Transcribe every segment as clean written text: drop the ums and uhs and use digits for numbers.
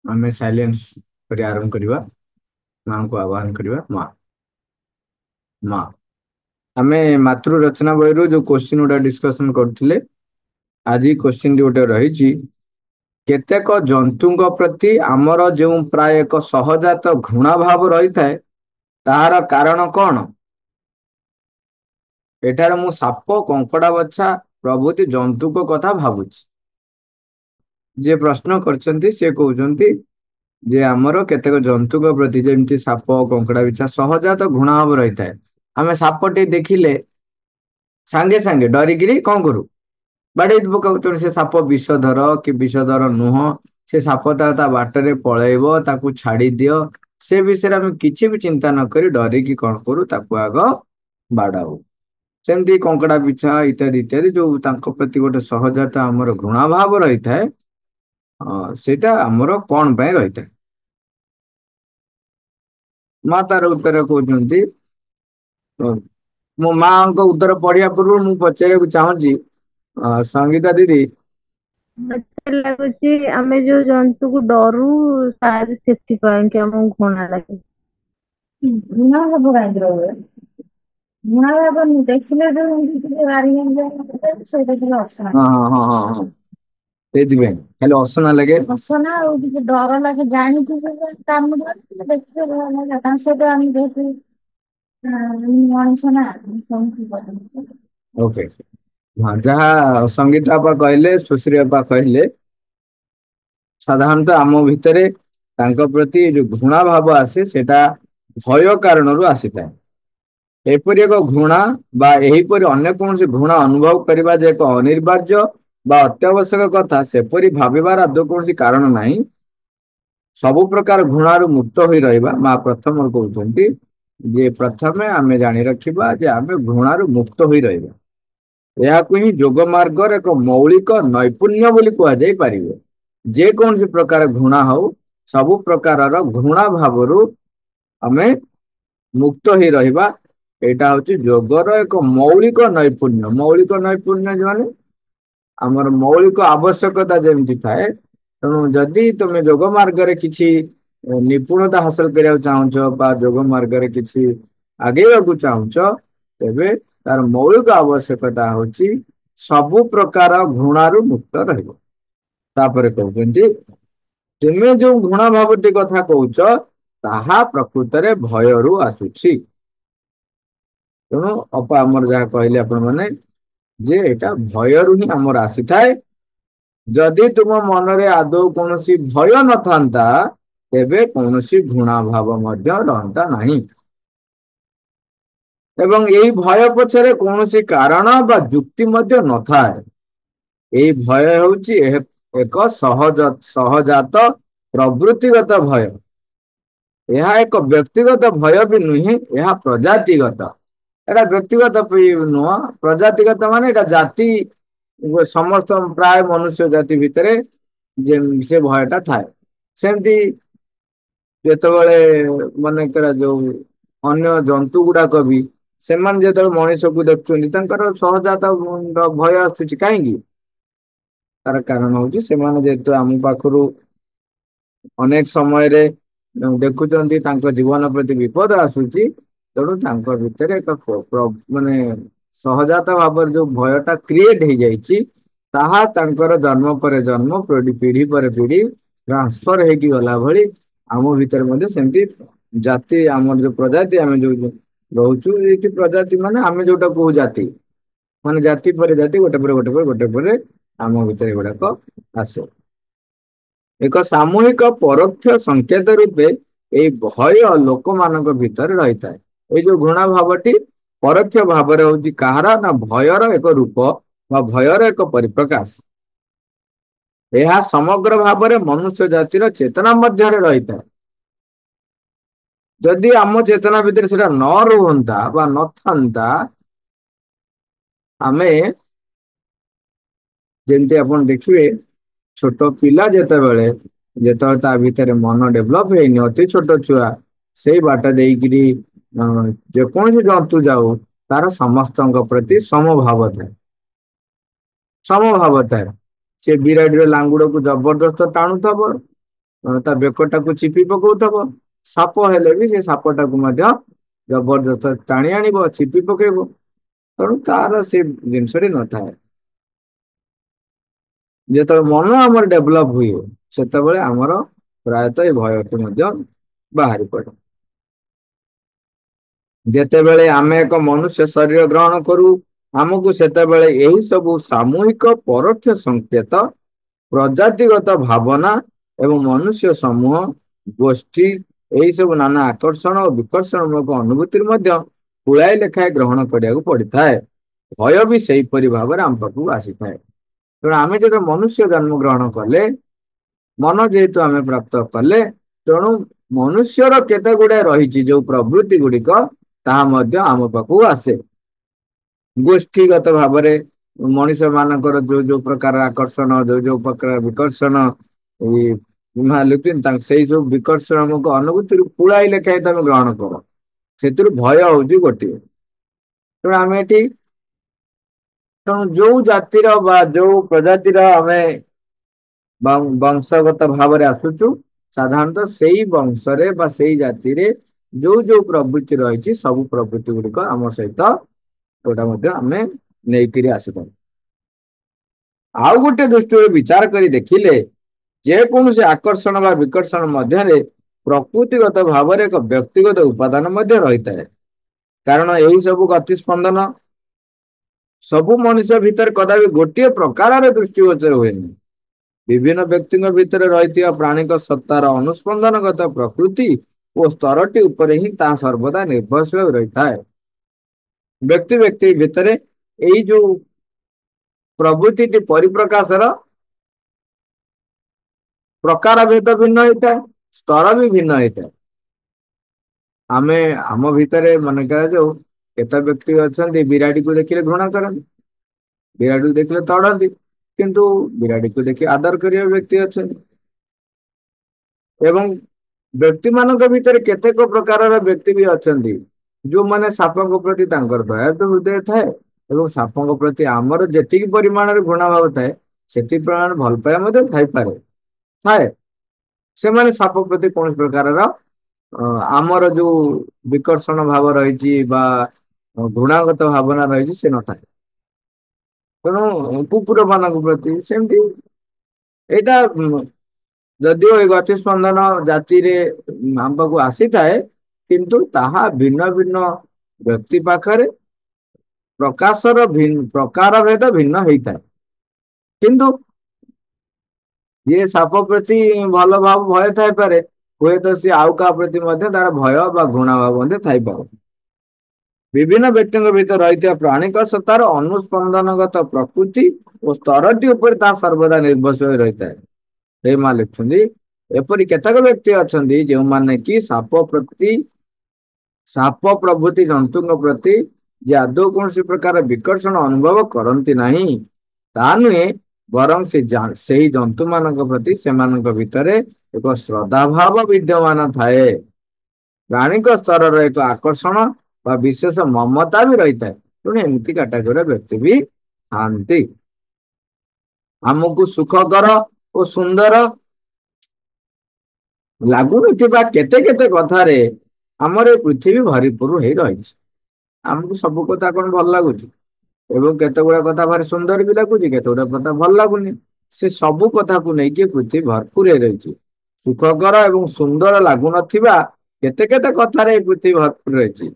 आमे साइलेंस करी आरंभ करवा। माँ को आह्वान करवा। माँ माँ आमे मातृ रचना बही जो क्वेश्चन गुड़ा डिस्कशन करथिले आज क्वेश्चन गोटे रही केतेक जंतु प्रति आमर जो प्राय एक सहजात घृणा भाव रही थाए तार कारण कौन। एठार मु साप कंकड़ा बच्छा प्रभृति जंतु को कथा भावुची। जे प्रश्न करछंती से कहउछंती जे आमर केतेक जंतु प्रति जेमती साप कंकड़ा बिछा सहजात घृणा भाव रही थाए। आमे सापटे देखिले सांगे सांगे डरिकी कौन करू बाड़े पकाऊ से साप विषधर कि विषधर नुह से साप ता बाटर पलैब ताकू छाड़ी दियो से विषय आम किसी भी चिंता नक डरिकी कौन करू ताकू आग बाड़ाऊ। सेमती कंकड़ा पिछा इत्यादि इत्यादि जो प्रति गोटे सहजता आमर घृणा भाव रही थाए सेटा आमर कौन पाई रही थाए। माँ तार उत्तर कहते मो माँ को उत्तर पढ़िया पूर्व मु पचारे चाहूँगी संगीता दीदी मते लाଗୁଛି ଆମେ ଯୋଉ ଜନ୍ତୁ କୁ ଡରୁ ସାୟଦ ସେଥିପାଇଁ କି ଆମକୁ ଘୃଣା ଲାଗେ। ଘୃଣା ଭାବ କାହିଁକି ରହିବ? ଘୃଣା ଭାବ ଦେଖିଲେ ଯୋଉ ଟିକେ ରାଡି ହେଇଯାଏ ସେଇଟା ଟିକେ ଅସନା। हाँ हाँ हाँ हाँ हाँ खाली असना लगे। ଅସନା ଆଉ ଟିକେ ଡର ଲାଗେ ଜାଣିଥିବେ ଯେ କାମୁଡିବ ଟିକେ ଦେଖିଲେ ଭଲ ଲାଗେ ତାଙ୍କ ସହିତ ଆମେ ଯେହେତୁ ମଣିଷ ନା ସମସ୍ତେ ओके हाँ जहाँ संगीता आपा कहले सुश्री आपा कहले साधारणतः आम भितरे तांको प्रति जो घृणा भाव आसे सेटा भय कारणरू आसीଥାଏ। एपरि एक घृणा बा एहीपरि अन्य कौन घृणा अनुभव करबा जे एक अनिवार्य बा अत्यावश्यक कथा सेपरि भाबिबार आदौ कौन कारण नाही। सबु प्रकार घृणारू मुक्त होई रहबा माँ प्रथम कहउछंती जे प्रथमे आमे जानि रखिबा जे आमे घृणारू मुक्त होई रहबा। यहाकू ही जोग मार्गर एक मौलिक नैपुण्य बोली कह जाई परिबो। जे कौन सी प्रकार घृणा हो सबु प्रकार घृणा भावरू आमे मुक्त ही रहिबा। एटा होची जोगर एक मौलिक नैपुण्य। मौलिक नैपुण्य माने आमर मौलिक आवश्यकता जेमती थाए तेणु जदि तुम जोग मार्ग किसी निपुणता हासिल करने चाहूच बा जोग मार्ग किसी आगे चाहूच तेबे तार मौलिक आवश्यकता होची सबु प्रकार घृणारू मुक्त रहिबो। तापर कहउछंती तुमे जो घृणा भावटी कथा कहउच ताहा प्रकृतरे भयरू आसुछि। तेणु अपा आमर जहाँ कहले आपण माने जे एटा भयरू ही आमर आसी थाए। जदि तुम मनरे आदौ कौनसी भय न थांता तेबे कौनसी घृणा भाव मध्य रहंता नहीं। एवं यही भय पछरे कौनसी कारण बा जुक्ति मध्य न थाए। यही भय होची एक सहजात प्रवृत्तिगत भय। यह एक व्यक्तिगत भय भी नुहे यह प्रजातिगत। एटा व्यक्तिगत नुह प्रजातिगत माने एटा जाति समस्त प्राय मनुष्य जाति भितरे जे से भयटा थाए। सेमती जेतबेले मन करा जो अन्य जंतु गुड़ाक भी सेमान जेतबेले मनुष्य को देखुछन्ति तांकर सहजात भय आसुछि काहेकि तार कारण होची सेमान जेतु आम पाखरु अनेक समय रे देखुछन्ति तांको जीवन प्रति विपद आसुछि तेणु तांको भितरे एक माने सहजात भाव जो भयटा क्रिएट हो जाइछि ताहा तांकर जन्म पर जन्म पीढ़ी पर पीढ़ी ट्रांसफर होगी गला भली आम भीतर मध्य सेमती जाति आम जो प्रजाति आम जो रोचु ये प्रजाति माने आम जोटा कहू जाति माने जाति पर जाति गोटे पर गोटे पर गोटे पर आम भीतर गुड़ाक आसे। एक सामूहिक परोक्ष संकेत रूपे ये भय लोक मान भीतर रही था। ये जो घृणा भावटी परोक्ष भाव हूँ कहार ना भयर एक रूप बा भयर एक परिप्रकाश। यह समग्र भाव में मनुष्य जातिर चेतना मध्य रही था। जदि आम चेतना भितर से न रुहंता बा न था आमे जेमती आपण देखिए छोट पिला जेतेबेले जेतेबेले ता भितर मन डेभलप हेनी अति छोट छुआ से बाट देकरी जेकोसी जंतु जाऊ तार समस्त प्रति समभाव थाए। समभाव थाए से बिराड़ी लांगुड़ को जबरदस्त टाणुथब ତା ବେକଟାକୁ ଚିପି ପକଉଥିବ। ସାପ ହେଲେ ବି ସେ ସାପଟାକୁ ମଧ୍ୟ ଜବରଦସ୍ତ ଟାଣି ଆଣିବ, ଚିପି ପକେଇବ। ତେଣୁ ତାର ସେ ଜିନିଷଟି ନଥାଏ। ଯେତେବେଳେ ମନ ଆମର ଡେଭଲପ ହୁଏ, ସେତେବେଳେ ଆମର ପ୍ରାୟତଃ ଏ ଭୟଟି ମଧ୍ୟ ବାହାରି ପଡେ। ଯେତେବେଳେ ଆମେ ଏକ ମନୁଷ୍ୟ ଶରୀର ଗ୍ରହଣ କରୁ, ଆମକୁ ସେତେବେଳେ ଏହି ସବୁ ସାମୂହିକ ପରୋକ୍ଷ ସଂକେତ, ପ୍ରଜାତିଗତ ଭାବନା ଏବଂ ମନୁଷ୍ୟ ସମୂହ, ଗୋଷ୍ଠୀ, ଏହି ସବୁ ନାନା ଆକର୍ଷଣ ଓ ବିକର୍ଷଣମୂଳକ ଅନୁଭୂତିରେ ମଧ୍ୟ ପୁଳାଏ ଲେଖାଏ ଗ୍ରହଣ କରିବାକୁ ପଡିଥାଏ। ଭୟ ବି ସେହିପରି ଭାବରେ ଆମ ପାଖକୁ ଆସିଥାଏ। ତେଣୁ ଆମେ ଯେତେବେଳେ ମନୁଷ୍ୟ ଜନ୍ମ ଗ୍ରହଣ କଲେ, ମନ ଯେହେତୁ ଆମେ ପ୍ରାପ୍ତ କଲେ, ତେଣୁ ମନୁଷ୍ୟର କେତେ ଗୁଡାଏ ରହିଛି ଯୋଉ ପ୍ରବୃତ୍ତି ଗୁଡିକ, ତାହା ମଧ୍ୟ ଆମ ପାଖକୁ ଆସେ। ଗୋଷ୍ଠୀଗତ ଭାବରେ ମଣିଷ ମାନଙ୍କର ଯୋଉ ଯୋଉ ପ୍ରକାର ଆକର୍ଷଣ, ଯୋଉ ଯୋଉ ପ୍ରକାର ବିକର୍ଷଣ, ସେଇ ସବୁ ବିକର୍ଷଣମୂଳକ ଅନୁଭୂତିରୁ ପୁଳାଏ ଲେଖାଏ ତମେ ଗ୍ରହଣ କର। ସେଥିରୁ ଭୟ ହଉଛି ଗୋଟିଏ। ତେଣୁ ଆମେ ଏଠି ଯୋଉ ଜାତିର ବା ଯୋଉ ପ୍ରଜାତିର ଆମେ ବଂଶଗତ ଭାବରେ ଆସୁଛୁ, ସାଧାରଣତଃ ସେଇ ବଂଶରେ ବା ସେଇ ଜାତିରେ ଯୋଉ ଯୋଉ ପ୍ରବୃତ୍ତି ରହିଛି, ସବୁ ପ୍ରବୃତ୍ତି ଗୁଡିକ ଆମ ସହିତ ଯୋଉଟା ମଧ୍ୟ ଆମେ ନେଇକିରି ଆସିଥାଉ। ଆଉ ଗୋଟେ ଦୃଷ୍ଟିରୁ ବିଚାର କରି ଦେଖିଲେ, ଯେକୌଣସି ଆକର୍ଷଣ ବା ବିକର୍ଷଣ ମଧ୍ୟରେ ପ୍ରକୃତିଗତ ଭାବରେ ଏକ ବ୍ୟକ୍ତିଗତ ଉପାଦାନ ମଧ୍ୟ ରହିଥାଏ। କାରଣ ଏହି ସବୁ ଗତି ସ୍ପନ୍ଦନ ସବୁ ମଣିଷ ଭିତରେ କଦାପି ଗୋଟିଏ ପ୍ରକାରର ଦୃଷ୍ଟିଗୋଚର ହୁଏନି। ବିଭିନ୍ନ ବ୍ୟକ୍ତିଙ୍କ ଭିତରେ ରହିଥିବା ପ୍ରାଣୀଙ୍କ ସତ୍ତାର ଅନୁସ୍ପନ୍ଦନଗତ ପ୍ରକୃତି ଓ ସ୍ତରଟି ଉପରେ ହିଁ ତାହା ସର୍ବଦା ନିର୍ଭରଶୀଳ ରହିଥାଏ। ବ୍ୟକ୍ତି ବ୍ୟକ୍ତି ଭିତରେ ଏଇ ଯୋଉ ପ୍ରବୃତ୍ତିଟି ପରିପ୍ରକାଶର ପ୍ରକାର ଭେଦ ଭିନ୍ନ ହେଇଥାଏ, ସ୍ତର ବି ଭିନ୍ନ ହେଇଥାଏ। ଆମେ ଆମ ଭିତରେ ମନେ କରାଯାଉ, କେତେ ବ୍ୟକ୍ତି ଅଛନ୍ତି ବିରାଡିକୁ ଦେଖିଲେ ଘୃଣା କରନ୍ତି, ବିରାଡିକୁ ଦେଖିଲେ ତଡନ୍ତି, କିନ୍ତୁ ବିରାଡିକୁ ଦେଖି ଆଦର କରିବା ବ୍ୟକ୍ତି ଅଛନ୍ତି। ଏବଂ ବ୍ୟକ୍ତି ମାନଙ୍କ ଭିତରେ କେତେକ ପ୍ରକାରର ବ୍ୟକ୍ତି ବି ଅଛନ୍ତି, ଯୋଉମାନେ ସାପଙ୍କ ପ୍ରତି ତାଙ୍କର ଦୟାଳୁ ହୃଦୟ ଥାଏ ଏବଂ ସାପଙ୍କ ପ୍ରତି ଆମର ଯେତିକି ପରିମାଣରେ ଘୃଣା ଭାବ ଥାଏ, ସେତିକି ପରିମାଣରେ ଭଲ ପାଇବା ମଧ୍ୟ ଥାଇପାରେ ଥାଏ। ସେମାନେ ସାପ ପ୍ରତି କୌଣସି ପ୍ରକାରର ଆମର ଯୋଉ ବିକର୍ଷଣ ଭାବ ରହିଛି ବା ଘୃଣାଗତ ଭାବନା ରହିଛି, ସେ ନଥାଏ। ତେଣୁ କୁକୁର ମାନଙ୍କ ପ୍ରତି ସେମିତି ଏଇଟା ଯଦିଓ ଏ ଗତି ସ୍ପନ୍ଦନ ଜାତିରେ ଆମ ପାଖକୁ ଆସିଥାଏ, କିନ୍ତୁ ତାହା ଭିନ୍ନ ଭିନ୍ନ ବ୍ୟକ୍ତି ପାଖରେ ପ୍ରକାଶର ପ୍ରକାର ଭେଦ ଭିନ୍ନ ହେଇଥାଏ। କିନ୍ତୁ ଯିଏ ସାପ ପ୍ରତି ଭଲ ଭାବ ଭୟ ଥାଇପାରେ, ହୁଏତ ସିଏ ଆଉ କାହା ପ୍ରତି ମଧ୍ୟ ତାର ଭୟ ବା ଘୃଣା ଭାବ ମଧ୍ୟ ଥାଇପାରେ। ବିଭିନ୍ନ ବ୍ୟକ୍ତିଙ୍କ ଭିତରେ ରହିଥିବା ପ୍ରାଣୀଙ୍କ ସତ୍ତାର ଅନୁସ୍ପନ୍ଦନଗତ ପ୍ରକୃତି ଓ ସ୍ତରଟି ଉପରେ ତାହା ସର୍ବଦା ନିର୍ଭରଶୀଳ ରହିଥାଏ। ଏ ମା ଲେଖୁଛନ୍ତି, ଏପରି କେତେକ ବ୍ୟକ୍ତି ଅଛନ୍ତି ଯେଉଁମାନେ କି ସାପ ପ୍ରଭୃତି ଜନ୍ତୁଙ୍କ ପ୍ରତି ଯେ ଆଦୌ କୌଣସି ପ୍ରକାର ବିକର୍ଷଣ ଅନୁଭବ କରନ୍ତି ନାହିଁ, ତା ନୁହେଁ, ବରଂ ସେହି ଜନ୍ତୁ ମାନଙ୍କ ପ୍ରତି ସେମାନଙ୍କ ଭିତରେ ଏକ ଶ୍ରଦ୍ଧା ଭାବ ବିଦ୍ୟମାନ ଥାଏ। ପ୍ରାଣୀଙ୍କ ସ୍ତରର ଏକ ଆକର୍ଷଣ ବା ବିଶେଷ ମମତା ବି ରହିଥାଏ। ତେଣୁ ଏମିତି କାଟାଗୋରୀ ବ୍ୟକ୍ତି ବି ଥାନ୍ତି। ଆମକୁ ସୁଖକର ଓ ସୁନ୍ଦର ଲାଗୁନଥିବା କେତେ କେତେ କଥାରେ ଆମର ଏ ପୃଥିବୀ ଭରିପୁର ହେଇ ରହିଛି। ଆମକୁ ସବୁ କଥା କଣ ଭଲ ଲାଗୁଛି? ଏବଂ କେତେ ଗୁଡା କଥା ଭାରି ସୁନ୍ଦର ବି ଲାଗୁଛି, କେତେ ଗୁଡା କଥା ଭଲ ଲାଗୁନି। ସେ ସବୁ କଥାକୁ ନେଇକି ପୃଥିବୀ ଭରପୁର ହେଇ ରହିଛି। ସୁଖକର ଏବଂ ସୁନ୍ଦର ଲାଗୁନଥିବା କେତେ କେତେ କଥାରେ ଏ ପୃଥିବୀ ଭରପୁର ରହିଛି।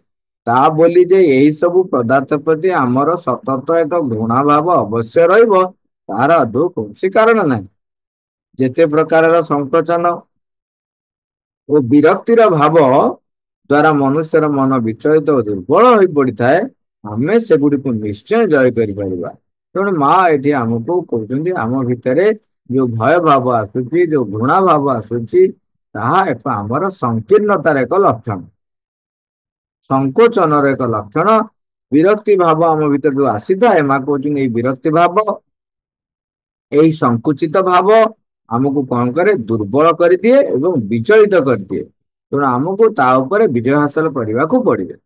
ତା ବୋଲି ଯେ ଏହି ସବୁ ପଦାର୍ଥ ପ୍ରତି ଆମର ସତତ ଏକ ଘୃଣା ଭାବ ଅବଶ୍ୟ ରହିବ, ତାହାର ଆଦୌ କୌଣସି କାରଣ ନାହିଁ। ଯେତେ ପ୍ରକାରର ସଂକୋଚନ ଓ ବିରକ୍ତିର ଭାବ ଦ୍ଵାରା ମନୁଷ୍ୟର ମନ ବିଚଳିତ ଓ ଦୁର୍ବଳ ହୋଇ ପଡିଥାଏ, ଆମେ ସେଗୁଡିକୁ ନିଶ୍ଚୟ ଜୟ କରିପାରିବା। ତେଣୁ ମା ଏଠି ଆମକୁ କହୁଛନ୍ତି, ଆମ ଭିତରେ ଯୋଉ ଭୟ ଭାବ ଆସୁଛି, ଯୋଉ ଘୃଣା ଭାବ ଆସୁଛି, ତାହା ଏକ ଆମର ସଂକୀର୍ଣ୍ଣତାର ଏକ ଲକ୍ଷଣ, ସଂକୋଚନର ଏକ ଲକ୍ଷଣ। ବିରକ୍ତି ଭାବ ଆମ ଭିତରେ ଯୋଉ ଆସିଥାଏ, ମା କହୁଛନ୍ତି ଏଇ ବିରକ୍ତି ଭାବ, ଏଇ ସଂକୁଚିତ ଭାବ ଆମକୁ କଣ କରେ? ଦୁର୍ବଳ କରିଦିଏ ଏବଂ ବିଚଳିତ କରିଦିଏ। ତେଣୁ ଆମକୁ ତା ଉପରେ ବିଜୟ ହାସଲ କରିବାକୁ ପଡିବ।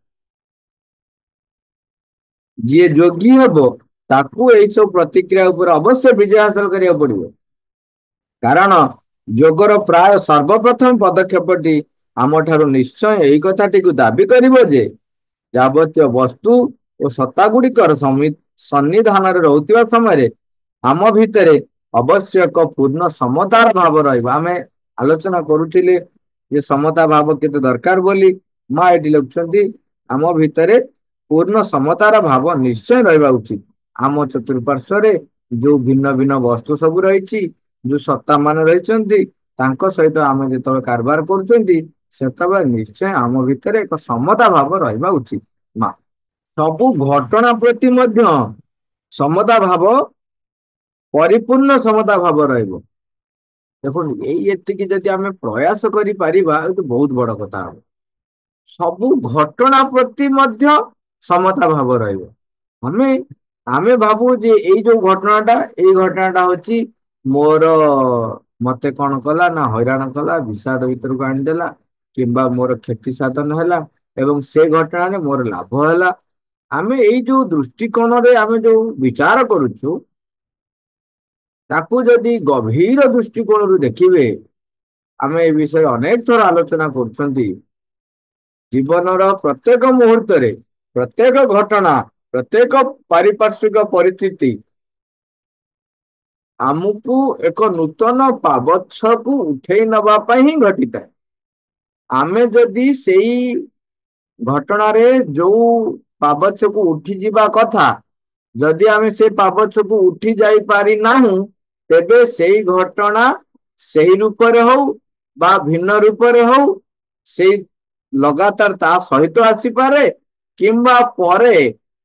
ଯିଏ ଯୋଗୀ ହବ, ତାକୁ ଏଇ ସବୁ ପ୍ରତିକ୍ରିୟା ଉପରେ ଅବଶ୍ୟ ବିଜୟ ହାସଲ କରିବାକୁ ପଡିବ। କାରଣ ଯୋଗର ପ୍ରାୟ ସର୍ବପ୍ରଥମ ପଦକ୍ଷେପଟି ଆମଠାରୁ ନିଶ୍ଚୟ ଏହି କଥାଟିକୁ ଦାବି କରିବ ଯେ ଯାବତୀୟ ବସ୍ତୁ ଓ ସତ୍ତା ଗୁଡ଼ିକର ସନ୍ନିଧାନରେ ରହୁଥିବା ସମୟରେ ଆମ ଭିତରେ ଅବଶ୍ୟ ଏକ ପୂର୍ଣ୍ଣ ସମତାର ଭାବ ରହିବ। ଆମେ ଆଲୋଚନା କରୁଥିଲେ ଯେ ସମତା ଭାବ କେତେ ଦରକାର ବୋଲି। ମା ଏଠି ଲେଖୁଛନ୍ତି ଆମ ଭିତରେ ପୂର୍ଣ୍ଣ ସମତାର ଭାବ ନିଶ୍ଚୟ ରହିବା ଉଚିତ। ଆମ ଚତୁଃପାର୍ଶ୍ୱରେ ଯୋଉ ଭିନ୍ନ ଭିନ୍ନ ବସ୍ତୁ ସବୁ ରହିଛି, ଯୋଉ ସତ୍ତା ମାନେ ରହିଛନ୍ତି, ତାଙ୍କ ସହିତ ଆମେ ଯେତେବେଳେ କାରବାର କରୁଛନ୍ତି ସେତେବେଳେ ନିଶ୍ଚୟ ଆମ ଭିତରେ ଏକ ସମତା ଭାବ ରହିବା ଉଚିତ। ମା ସବୁ ଘଟଣା ପ୍ରତି ମଧ୍ୟ ସମତା ଭାବ, ପରିପୂର୍ଣ୍ଣ ସମତା ଭାବ ରହିବ। ଦେଖନ୍ତୁ ଏତିକି ଯଦି ଆମେ ପ୍ରୟାସ କରିପାରିବା ତ ବହୁତ ବଡ କଥା ହବ। ସବୁ ଘଟଣା ପ୍ରତି ମଧ୍ୟ ସମତା ଭାବ ରହିବ। ଆମେ ଆମେ ଭାବୁ ଯେ ଏଇ ଯୋଉ ଏଇ ଘଟଣାଟା ହଉଛି ମୋର, ମତେ କଣ କଲା ନା ହଇରାଣ କଲା, ବିଷାଦ ଭିତରକୁ ଆଣିଦେଲା, କିମ୍ବା ମୋର କ୍ଷତି ସାଧନ ହେଲା ଏବଂ ସେ ଘଟଣାରେ ମୋର ଲାଭ ହେଲା। ଆମେ ଏଇ ଯୋଉ ଦୃଷ୍ଟିକୋଣରେ ଆମେ ଯୋଉ ବିଚାର କରୁଛୁ, ତାକୁ ଯଦି ଗଭୀର ଦୃଷ୍ଟିକୋଣରୁ ଦେଖିବେ, ଆମେ ଏ ବିଷୟରେ ଅନେକ ଥର ଆଲୋଚନା କରୁଛନ୍ତି। ଜୀବନର ପ୍ରତ୍ୟେକ ମୁହୂର୍ତ୍ତରେ, ପ୍ରତ୍ୟେକ ଘଟଣା, ପ୍ରତ୍ୟେକ ପାରିପାର୍ଶ୍ୱିକ ପରିସ୍ଥିତି ଆମକୁ ଏକ ନୂତନ ପାବଚ୍ଛକୁ ଉଠେଇ ନବା ପାଇଁ ହିଁ ଘଟିଥାଏ। ଆମେ ଯଦି ସେଇ ଘଟଣାରେ ଯୋଉ ପାବଚ୍ଛକୁ ଉଠିଯିବା କଥା, ଯଦି ଆମେ ସେ ପାବଚ୍ଛକୁ ଉଠି ଯାଇପାରି ନାହୁଁ, ତେବେ ସେଇ ଘଟଣା ସେହି ରୂପରେ ହଉ ବା ଭିନ୍ନ ରୂପରେ ହଉ, ସେଇ ଲଗାତାର ତା ସହିତ ଆସିପାରେ, କିମ୍ବା ପରେ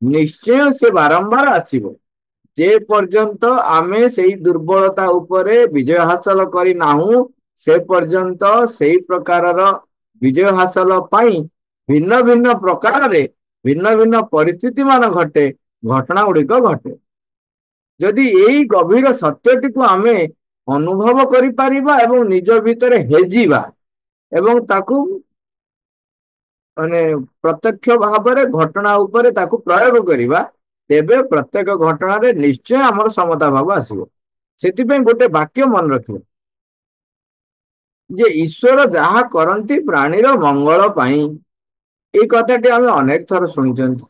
ନିଶ୍ଚୟ ସେ ବାରମ୍ବାର ଆସିବ। ଯେ ପର୍ଯ୍ୟନ୍ତ ଆମେ ସେଇ ଦୁର୍ବଳତା ଉପରେ ବିଜୟ ହାସଲ କରିନାହୁଁ, ସେ ପର୍ଯ୍ୟନ୍ତ ସେଇ ପ୍ରକାରର ବିଜୟ ହାସଲ ପାଇଁ ଭିନ୍ନ ଭିନ୍ନ ପ୍ରକାରରେ ଭିନ୍ନ ଭିନ୍ନ ପରିସ୍ଥିତି ମାନ ଘଟେ, ଘଟଣା ଗୁଡିକ ଘଟେ। ଯଦି ଏଇ ଗଭୀର ସତ୍ୟଟିକୁ ଆମେ ଅନୁଭବ କରିପାରିବା ଏବଂ ନିଜ ଭିତରେ ହେଜିବା ଏବଂ ତାକୁ ମାନେ ପ୍ରତ୍ୟକ୍ଷ ଭାବରେ ଘଟଣା ଉପରେ ତାକୁ ପ୍ରୟୋଗ କରିବା, ତେବେ ପ୍ରତ୍ୟେକ ଘଟଣାରେ ନିଶ୍ଚୟ ଆମର ସମତା ଭାବ ଆସିବ। ସେଥିପାଇଁ ଗୋଟେ ବାକ୍ୟ ମନେ ରଖିବ ଯେ ଈଶ୍ୱର ଯାହା କରନ୍ତି ପ୍ରାଣୀର ମଙ୍ଗଳ ପାଇଁ। ଏଇ କଥାଟି ଆମେ ଅନେକ ଥର ଶୁଣିଛନ୍ତି।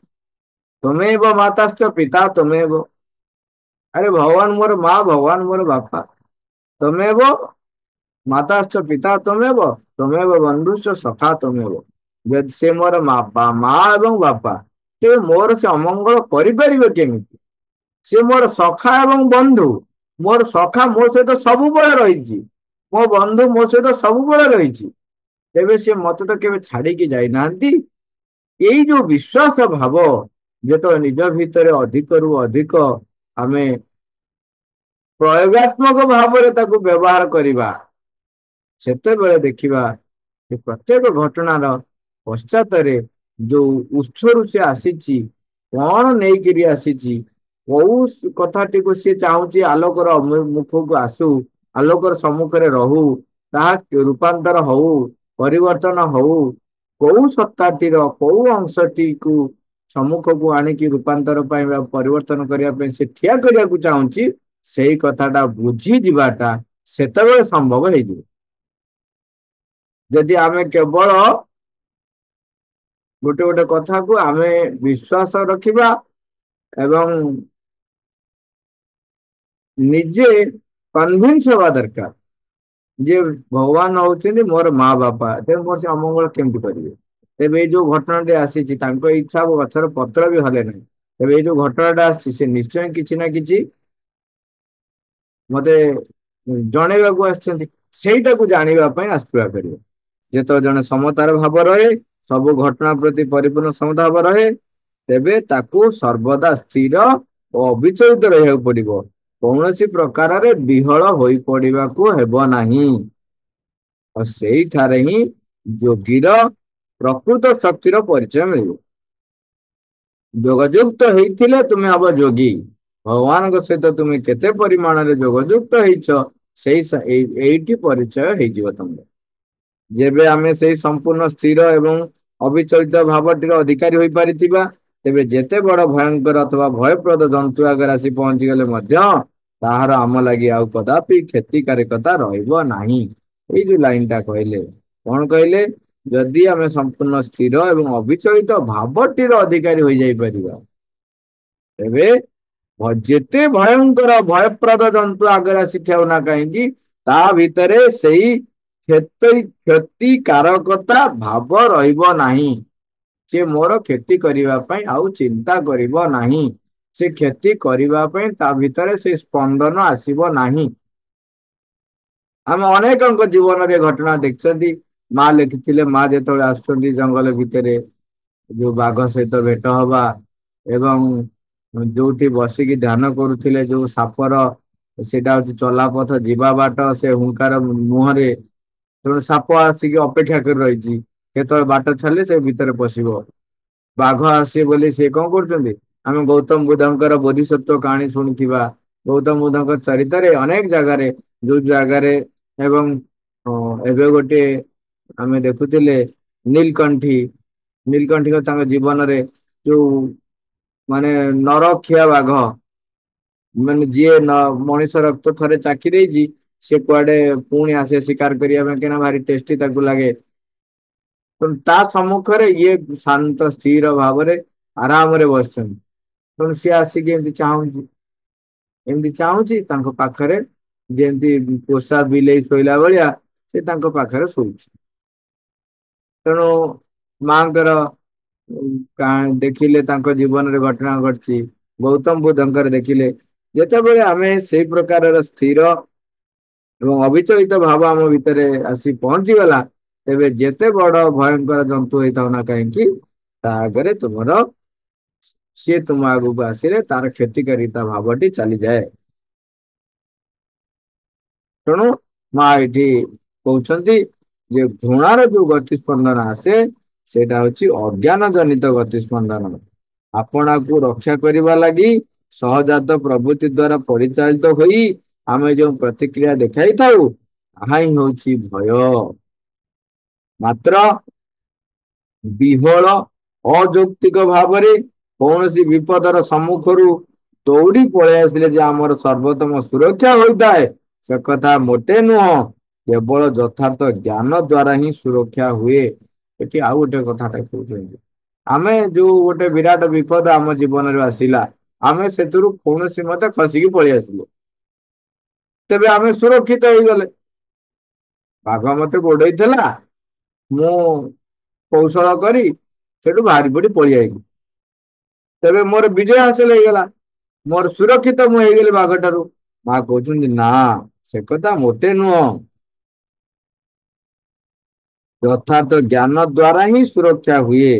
ତମେବ ମାତାଶ୍ଚ ପିତା ତମେବ। ଆରେ ଭଗବାନ ମୋର ମା, ଭଗବାନ ମୋର ବାପା। ତମେବ ମାତାଶ୍ଚ ପିତା ତମେବ, ତମେବ ବନ୍ଧୁଶ୍ଚ ସଖା ତମେବ। ଯଦି ସେ ମୋର ମା ଏବଂ ବାପା, ତେବେ ମୋର ସେ ଅମଙ୍ଗଳ କରିପାରିବେ କେମିତି? ସେ ମୋର ସଖା ଏବଂ ବନ୍ଧୁ। ମୋର ସଖା ମୋ ସହିତ ସବୁବେଳେ ରହିଛି, ମୋ ବନ୍ଧୁ ମୋ ସହିତ ସବୁବେଳେ ରହିଛି, ତେବେ ସେ ମତେ ତ କେବେ ଛାଡିକି ଯାଇନାହାନ୍ତି। ଏଇ ଯୋଉ ବିଶ୍ୱାସ ଭାବ ଯେତେବେଳେ ନିଜ ଭିତରେ ଅଧିକରୁ ଅଧିକ ଆମେ ପ୍ରୟୋଗାତ୍ମକ ଭାବରେ ତାକୁ ବ୍ୟବହାର କରିବା, ସେତେବେଳେ ଦେଖିବା ଯେ ପ୍ରତ୍ୟେକ ଘଟଣାର ପଶ୍ଚାତରେ ଯୋଉ ଉତ୍ସରୁ ସେ ଆସିଛି, କଣ ନେଇକିରି ଆସିଛି, କୋଉ କଥାଟିକୁ ସିଏ ଚାହୁଁଛି ଆଲୋକର ମୁଖକୁ ଆସୁ, ଆଲୋକର ସମ୍ମୁଖରେ ରହୁ, ତାହା ରୂପାନ୍ତର ହଉ, ପରିବର୍ତ୍ତନ ହଉ, କୋଉ ସତ୍ତାଟିର କୋଉ ଅଂଶଟିକୁ ସମ୍ମୁଖକୁ ଆଣିକି ରୂପାନ୍ତର ପାଇଁ ବା ପରିବର୍ତ୍ତନ କରିବା ପାଇଁ ସେ ଠିଆ କରିବାକୁ ଚାହୁଁଛି, ସେଇ କଥାଟା ବୁଝିଯିବାଟା ସେତେବେଳେ ସମ୍ଭବ ହେଇଯିବ। ଯଦି ଆମେ କେବଳ ଗୋଟେ ଗୋଟେ କଥାକୁ ଆମେ ବିଶ୍ୱାସ ରଖିବା ଏବଂ ନିଜେ କନଭିନ୍ସ ହେବା ଦରକାର ଯେ ଭଗବାନ ହଉଛନ୍ତି ମୋର ମା ବାପା, ତେବେ ମୋର ସେ ଅମଙ୍ଗଳ କେମିତି କରିବେ? ତେବେ ଏଇ ଯୋଉ ଘଟଣାଟି ଆସିଛି, ତାଙ୍କ ଇଚ୍ଛା ଗଛର ପତ୍ର ବି ହଲେ ନାହିଁ, ତେବେ ଏଇ ଯୋଉ ଘଟଣାଟା ଆସିଛି ସେ ନିଶ୍ଚୟ କିଛି ନା କିଛି ମତେ ଜଣେଇବାକୁ ଆସିଛନ୍ତି, ସେଇଟାକୁ ଜାଣିବା ପାଇଁ ଆସ୍ପୃହା କରିବ। ଯେତେବେଳେ ଜଣେ ସମତାର ଭାବ ରହେ, ସବୁ ଘଟଣା ପ୍ରତି ପରିପୂର୍ଣ୍ଣ ସମତା ଭାବ ରହେ, ତେବେ ତାକୁ ସର୍ବଦା ସ୍ଥିର ଓ ଅବିଚଳିତ ରହିବାକୁ ପଡିବ। କୌଣସି ପ୍ରକାରରେ ବିହଳ ହୋଇ ପଡିବାକୁ ହେବ ନାହିଁ। ଆଉ ସେଇଠାରେ ହିଁ ଯୋଗୀର ପ୍ରକୃତ ଶକ୍ତିର ପରିଚୟ ମିଳିବ। ଯୋଗଯୁକ୍ତ ହେଇଥିଲେ ତୁମେ ହବ ଯୋଗୀ। ଭଗବାନଙ୍କ ସହିତ ତୁମେ କେତେ ପରିମାଣରେ ଯୋଗଯୁକ୍ତ ହେଇଛ, ଏଇଠି ପରିଚୟ ହେଇଯିବ ତମର। ଯେବେ ଆମେ ସେଇ ସମ୍ପୂର୍ଣ୍ଣ ସ୍ଥିର ଏବଂ ଅବିଚଳିତ ଭାବଟିର ଅଧିକାରୀ ହୋଇପାରିଥିବା, ତେବେ ଯେତେ ବଡ ଭୟଙ୍କର ଅଥବା ଭୟପ୍ରଦ ଜନ୍ତୁ ଆଗରେ ଆସି ପହଞ୍ଚିଗଲେ ମଧ୍ୟ ତାହାର ଆମ ଲାଗି ଆଉ କଦାପି କ୍ଷତିକାରକତା ରହିବ ନାହିଁ। ଏଇ ଯୋଉ ଲାଇନ ଟା କହିଲେ, କଣ କହିଲେ? ଯଦି ଆମେ ସମ୍ପୂର୍ଣ୍ଣ ସ୍ଥିର ଏବଂ ଅବିଚଳିତ ଭାବଟିର ଅଧିକାରୀ ହୋଇଯାଇପାରିବା, ତେବେ ଯେତେ ଭୟଙ୍କର ଭୟପ୍ରଦ ଜନ୍ତୁ ଆଗରେ ଆସି ଥାଉ ନା କାହିଁକି, ତା ଭିତରେ ସେଇ କ୍ଷତିକାରକତା ଭାବ ରହିବ ନାହିଁ। ସେ ମୋର କ୍ଷତି କରିବା ପାଇଁ ଆଉ ଚିନ୍ତା କରିବ ନାହିଁ। ସେ କ୍ଷତି କରିବା ପାଇଁ ତା ଭିତରେ ସେ ସ୍ପନ୍ଦନ ଆସିବ ନାହିଁ। ଆମେ ଅନେକଙ୍କ ଜୀବନରେ ଘଟଣା ଦେଖିଛନ୍ତି। ମା ଲେଖିଥିଲେ, ମା ଯେତେବେଳେ ଆସୁଛନ୍ତି ଜଙ୍ଗଲ ଭିତରେ ଯୋଉ ବାଘ ସହିତ ଭେଟ ହବା, ଏବଂ ଯୋଉଠି ବସିକି ଧ୍ୟାନ କରୁଥିଲେ ଯୋଉ ସାପର, ସେଇଟା ହଉଛି ଚଲାପଥ ଯିବା ବାଟ, ସେ ହୁଙ୍କାର ମୁହଁରେ ତେଣୁ ସାପ ଆସିକି ଅପେକ୍ଷା କରି ରହିଛି, କେତେବେଳେ ବାଟ ଛାଡିଲେ ସେ ଭିତରେ ପଶିବ। ବାଘ ଆସେ ବୋଲି ସେ କଣ କରୁଛନ୍ତି? ଆମେ ଗୌତମ ବୁଦ୍ଧଙ୍କର ବୋଧିସତ୍ଵ କାହାଣୀ ଶୁଣିଥିବା। ଗୌତମ ବୁଦ୍ଧଙ୍କ ଚରିତରେ ଅନେକ ଜାଗାରେ, ଯୋଉ ଜାଗାରେ ଏବଂ ଏବେ ଗୋଟେ ଆମେ ଦେଖୁଥିଲେ ନୀଲକଣ୍ଠି, ନୀଲକଣ୍ଠିଙ୍କ ତାଙ୍କ ଜୀବନରେ ଯୋଉ ମାନେ ନରଖିଆ ବାଘ, ମାନେ ଯିଏ ମଣିଷ ରକ୍ତ ଥରେ ଚାଖି ଦେଇଛି, ସେ କୁଆଡେ ପୁଣି ଆସେ ଶିକାର କରିବା ପାଇଁ, କିନା ଭାରି ଟେଷ୍ଟି ତାକୁ ଲାଗେ। ତା ସମ୍ମୁଖରେ ଇଏ ଶାନ୍ତ ସ୍ଥିର ଭାବରେ ଆରାମରେ ବସିଛନ୍ତି। ତେଣୁ ସିଏ ଆସିକି ଏମିତି ଚାହୁଁଛି, ଏମିତି ଚାହୁଁଛି, ତାଙ୍କ ପାଖରେ ଯେମିତି ପୋଷା ବିଲେଇ ଶୋଇଲା ଭଳିଆ ସେ ତାଙ୍କ ପାଖରେ ଶୋଉଛି। ତେଣୁ ମାଙ୍କର ଦେଖିଲେ ତାଙ୍କ ଜୀବନରେ ଘଟଣା ଘଟିଛି। ଗୌତମ ବୁଦ୍ଧଙ୍କର ଦେଖିଲେ, ଯେତେବେଳେ ଆମେ ସେଇ ପ୍ରକାରର ସ୍ଥିର ଏବଂ ଅବିଚଳିତ ଭାବ ଆମ ଭିତରେ ଆସି ପହଞ୍ଚିଗଲା, ତେବେ ଯେତେ ବଡ ଭୟଙ୍କର ଜନ୍ତୁ ହେଇଥାଉ ନା କାହିଁକି, ତା ଆଗରେ ତୁମର ସିଏ ତୁମ ଆଗକୁ ଆସିଲେ ତାର କ୍ଷତିକାରିତା ଭାବଟି ଚାଲିଯାଏ। ତେଣୁ ମା ଏଠି କହୁଛନ୍ତି ଯେ ଘୃଣାର ଯୋଉ ଗତି ସ୍ପନ୍ଦନ ଆସେ, ସେଇଟା ହଉଛି ଅଜ୍ଞାନ ଜନିତ ଗତି ସ୍ପନ୍ଦନ। ଆପଣାକୁ ରକ୍ଷା କରିବା ଲାଗି ସହଜାତ ପ୍ରଭୃତି ଦ୍ଵାରା ପରିଚାଳିତ ହୋଇ ଆମେ ଯୋଉ ପ୍ରତିକ୍ରିୟା ଦେଖାଇଥାଉ, ତାହା ହିଁ ହଉଛି ଭୟ। ମାତ୍ର ବିହଳ ଅଯୌକ୍ତିକ ଭାବରେ କୌଣସି ବିପଦର ସମ୍ମୁଖରୁ ଦୌଡ଼ି ପଳେଇ ଆସିଲେ ଯେ ଆମର ସର୍ବୋତ୍ତମ ସୁରକ୍ଷା ହୋଇଥାଏ, ସେ କଥା ମୋଟେ ନୁହଁ। କେବଳ ଯଥାର୍ଥ ଜ୍ଞାନ ଦ୍ଵାରା ହିଁ ସୁରକ୍ଷା ହୁଏ। ଏଠି ଆଉ ଗୋଟେ କଥାଟା କହୁଛନ୍ତି, ଆମେ ଯୋଉ ଗୋଟେ ବିରାଟ ବିପଦ ଆମ ଜୀବନରେ ଆସିଲା, ଆମେ ସେଥିରୁ କୌଣସି ମତେ ଖସିକି ପଳେଇ ଆସିଲେ, ତେବେ ଆମେ ସୁରକ୍ଷିତ ହେଇଗଲେ। ବାଘ ମତେ ଗୋଡେଇଥିଲା, ମୁଁ କୌଶଳ କରି ସେଠୁ ବାହାରି ପଡି ପଳେଇଆଇଲି, ତେବେ ମୋର ବିଜୟ ହାସଲ ହେଇଗଲା, ମୋର ସୁରକ୍ଷିତ ମୁଁ ହେଇଗଲି ବାଘ ଠାରୁ। ମା କହୁଛନ୍ତି ନା, ସେ କଥା ମୋଟେ ନୁହଁ। ଯଥାର୍ଥ ଜ୍ଞାନ ଦ୍ଵାରା ହିଁ ସୁରକ୍ଷା ହୁଏ।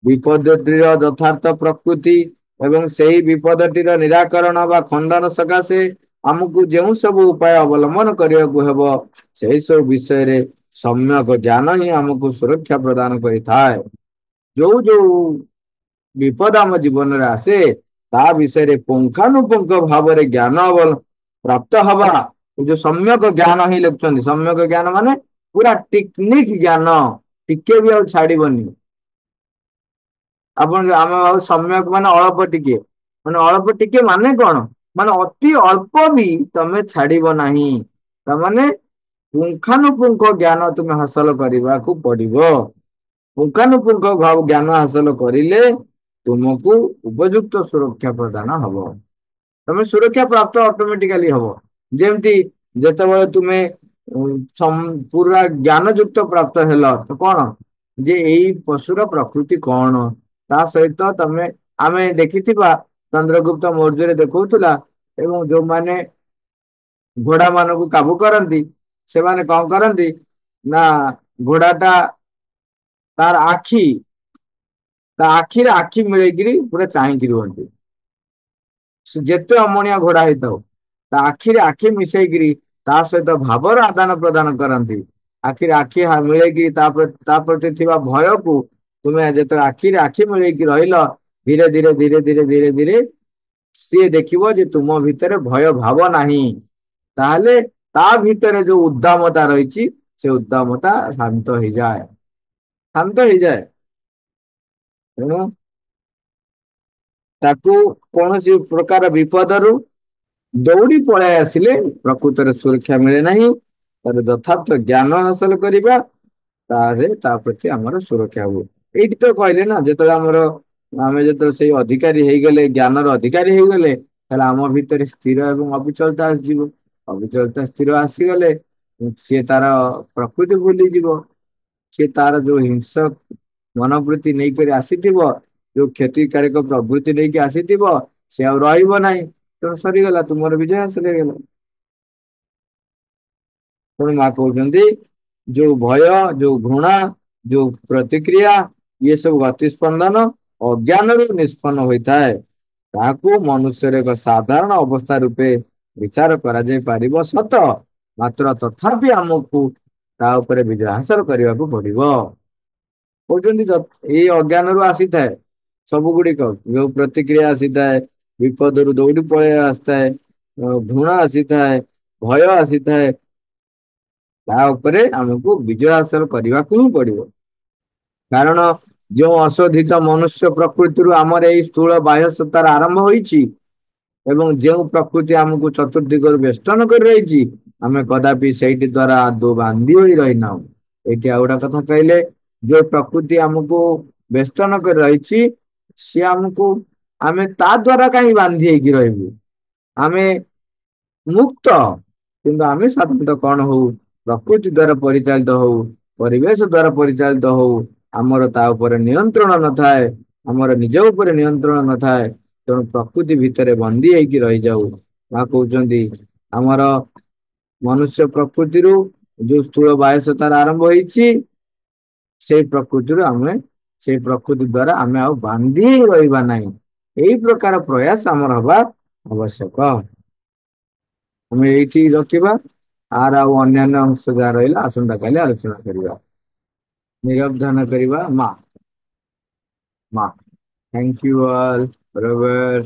ବିପଦଟିର ଯଥାର୍ଥ ପ୍ରକୃତି ଏବଂ ସେହି ବିପଦଟିର ନିରାକରଣ ବା ଖଣ୍ଡନ ସକାଶେ ଆମକୁ ଯେଉଁ ସବୁ ଉପାୟ ଅବଲମ୍ବନ କରିବାକୁ ହେବ, ସେହି ସବୁ ବିଷୟରେ ସମ୍ୟକ ଜ୍ଞାନ ହିଁ ଆମକୁ ସୁରକ୍ଷା ପ୍ରଦାନ କରିଥାଏ। ଯୋଉ ଯୋଉ ବିପଦ ଆମ ଜୀବନରେ ଆସେ, ତା ବିଷୟରେ ପୁଙ୍ଖାନୁପୁଙ୍ଖ ଭାବରେ ଜ୍ଞାନ ପ୍ରାପ୍ତ ହବା, ଏ ଯୋଉ ସମ୍ୟକ ଜ୍ଞାନ ହିଁ ଲେଖୁଛନ୍ତି। ସମ୍ୟକ ଜ୍ଞାନ ମାନେ ପୁରା ଟିକନିକ ଜ୍ଞାନ, ଟିକେ ବି ଆଉ ଛାଡିବନି। ଆପଣ ଆମେ ଆଉ ସମ୍ୟକ ମାନେ ଅଳ୍ପ ଟିକେ, ମାନେ ଅଳ୍ପ ଟିକେ ମାନେ କଣ, ମାନେ ଅତି ଅଳ୍ପ ବି ତମେ ଛାଡିବ ନାହିଁ। ତାମାନେ ପୁଙ୍ଖାନୁପୁଙ୍ଖ ଜ୍ଞାନ ତୁମେ ହାସଲ କରିବାକୁ ପଡିବ। ପୁଙ୍ଖାନୁପୁଙ୍ଖ ଜ୍ଞାନ ହାସଲ କରିଲେ ତୁମକୁ ଉପଯୁକ୍ତ ସୁରକ୍ଷା ପ୍ରଦାନ ହବ। ତମେ ସୁରକ୍ଷା ପ୍ରାପ୍ତ ଅଟୋମେଟିକାଲି ହବ। ଯେମିତି ଯେତେବେଳେ ତୁମେ ପୁରା ଜ୍ଞାନ ଯୁକ୍ତ ପ୍ରାପ୍ତ ହେଲ, ତ କଣ ଯେ ଏଇ ପଶୁର ପ୍ରକୃତି କଣ, ତା ସହିତ ଆମେ ଦେଖିଥିବା ଚନ୍ଦ୍ରଗୁପ୍ତ ମୌର୍ଯ୍ୟରେ ଦେଖଉଥିଲା, ଏବଂ ଯୋଉମାନେ ଘୋଡା ମାନଙ୍କୁ କାବୁ କରନ୍ତି, ସେମାନେ କଣ କରନ୍ତି ନା ଘୋଡାଟା ତାର ଆଖି, ତା ଆଖିରେ ଆଖି ମିଳେଇକିରି ପୁରା ଚାହିଁକି ରୁହନ୍ତି। ସେ ଯେତେ ଅମଣିଆ ଘୋଡା ହେଇଥାଉ, ତା ଆଖିରେ ଆଖି ମିଶେଇକିରି ତା ସହିତ ଭାବର ଆଦାନ ପ୍ରଦାନ କରନ୍ତି। ଆଖିରେ ଆଖି ମିଳେଇକି ତା ପ୍ରତି ଥିବା ଭୟକୁ ତୁମେ ଯେତେବେଳେ ଆଖିରେ ଆଖି ମିଳେଇକି ରହିଲ, ଧୀରେ ଧୀରେ ଧୀରେ ଧୀରେ ଧୀରେ ଧୀରେ ସିଏ ଦେଖିବ ଯେ ତୁମ ଭିତରେ ଭୟ ଭାବ ନାହିଁ। ତାହେଲେ ତା ଭିତରେ ଯୋଉ ଉଦ୍ଦାମତା ରହିଛି, ସେ ଉଦ୍ଦାମତା ଶାନ୍ତ ହେଇଯାଏ, ଶାନ୍ତ ହେଇଯାଏ। ତେଣୁ ତାକୁ କୌଣସି ପ୍ରକାର ବିପଦରୁ ଦୌଡ଼ି ପଳାଇ ଆସିଲେ ପ୍ରକୃତରେ ସୁରକ୍ଷା ମିଳେ ନାହିଁ। ତାର ଯଥାର୍ଥ ଜ୍ଞାନ ହାସଲ କରିବା, ତାହେଲେ ତା ପ୍ରତି ଆମର ସୁରକ୍ଷା ହୁଏ। ଏଇଠି ତ କହିଲେ ନା, ଯେତେବେଳେ ଆମେ ଯେତେବେଳେ ସେଇ ଅଧିକାରୀ ହେଇଗଲେ, ଜ୍ଞାନର ଅଧିକାରୀ ହେଇଗଲେ, ତାହେଲେ ଆମ ଭିତରେ ସ୍ଥିର ଏବଂ ଅବିଚଳିତ ଆସିଯିବ। ଅବିଚଳିତ ସ୍ଥିର ଆସିଗଲେ ସିଏ ତାର ପ୍ରକୃତି ଭୁଲିଯିବ। ସିଏ ତାର ଯୋଉ ହିଂସ ମନୋବୃତ୍ତି ନେଇକରି ଆସିଥିବ, ଯୋଉ କ୍ଷତିକାରକ ପ୍ରବୃତ୍ତି ନେଇକି ଆସିଥିବ, ସେ ଆଉ ରହିବ ନାହିଁ। ତେଣୁ ସରିଗଲା, ତୁମର ବିଜୟ ହାସଲ ହେଇଗଲା। ପୁଣି ମା କହୁଛନ୍ତି, ଯୋଉ ଭୟ, ଯୋଉ ଘୃଣା, ଯୋଉ ପ୍ରତିକ୍ରିୟା, ଇଏ ସବୁ ଗତିସ୍ପନ୍ଦନ ଅଜ୍ଞାନରୁ ନିଷ୍ପନ୍ନ ହୋଇଥାଏ। ତାହାକୁ ମନୁଷ୍ୟର ଏକ ସାଧାରଣ ଅବସ୍ଥା ରୂପେ ବିଚାର କରାଯାଇ ପାରିବ ସତ, ମାତ୍ର ତଥାପି ଆମକୁ ତା ଉପରେ ବିଜୟ ହାସଲ କରିବାକୁ ପଡିବ। କହୁଛନ୍ତି ଏଇ ଅଜ୍ଞାନରୁ ଆସିଥାଏ ସବୁ ଗୁଡିକ, ଯୋଉ ପ୍ରତିକ୍ରିୟା ଆସିଥାଏ, ବିପଦରୁ ଦୌଡ଼ି ପଳେଇ ଆସିଥାଏ, ଘୃଣା ଆସିଥାଏ, ଭୟ ଆସିଥାଏ, ତା ଉପରେ ଆମକୁ ବିଜୟ ହାସଲ କରିବାକୁ ହିଁ ପଡିବ। କାରଣ ଯେଉଁ ଅଶୋଧିତ ମନୁଷ୍ୟ ପ୍ରକୃତିରୁ ଆମର ଏଇ ସ୍ଥୂଳ ବାହ୍ୟ ସତ୍ତାର ଆରମ୍ଭ ହୋଇଛି, ଏବଂ ଯେଉଁ ପ୍ରକୃତି ଆମକୁ ଚତୁର୍ଦିଗରୁ ବେଷ୍ଟନ କରି ରହିଛି, ଆମେ କଦାପି ସେଇଠି ଦ୍ଵାରା ଆଦୌ ବାନ୍ଧି ହୋଇ ରହିନାହୁଁ। ଏଇଠି ଆଉ ଗୋଟେ କଥା କହିଲେ, ଯୋଉ ପ୍ରକୃତି ଆମକୁ ବେଷ୍ଟନ କରି ରହିଛି, ସିଏ ଆମେ ତା ଦ୍ଵାରା କାହିଁ ବାନ୍ଧି ହେଇକି ରହିବୁ? ଆମେ ମୁକ୍ତ, କିନ୍ତୁ ଆମେ ସାଧାରଣତଃ କଣ ହଉ? ପ୍ରକୃତି ଦ୍ଵାରା ପରିଚାଳିତ ହଉ, ପରିବେଶ ଦ୍ଵାରା ପରିଚାଳିତ ହଉ। ଆମର ତା ଉପରେ ନିୟନ୍ତ୍ରଣ ନଥାଏ, ଆମର ନିଜ ଉପରେ ନିୟନ୍ତ୍ରଣ ନଥାଏ। ତେଣୁ ପ୍ରକୃତି ଭିତରେ ବନ୍ଦୀ ହେଇକି ରହିଯାଉ। ମା କହୁଛନ୍ତି, ଆମର ମନୁଷ୍ୟ ପ୍ରକୃତିରୁ ଯୋଉ ସ୍ଥୂଳ ବାୟସ ତାର ଆରମ୍ଭ ହେଇଛି, ସେଇ ପ୍ରକୃତି ଦ୍ଵାରା ଆମେ ଆଉ ବାନ୍ଧି ହେଇ ରହିବା ନାହିଁ। ଏଇ ପ୍ରକାର ପ୍ରୟାସ ଆମର ହବା ଆବଶ୍ୟକ। ଆମେ ଏଇଠି ରଖିବା। ଆର ଆଉ ଅନ୍ୟାନ୍ୟ ଅଂଶ ଯାହା ରହିଲା ଆସନ୍ତା କାଲି ଆଲୋଚନା କରିବା। ନିରବ ଧ୍ୟାନ କରିବା। ମା। Thank you all. Forever.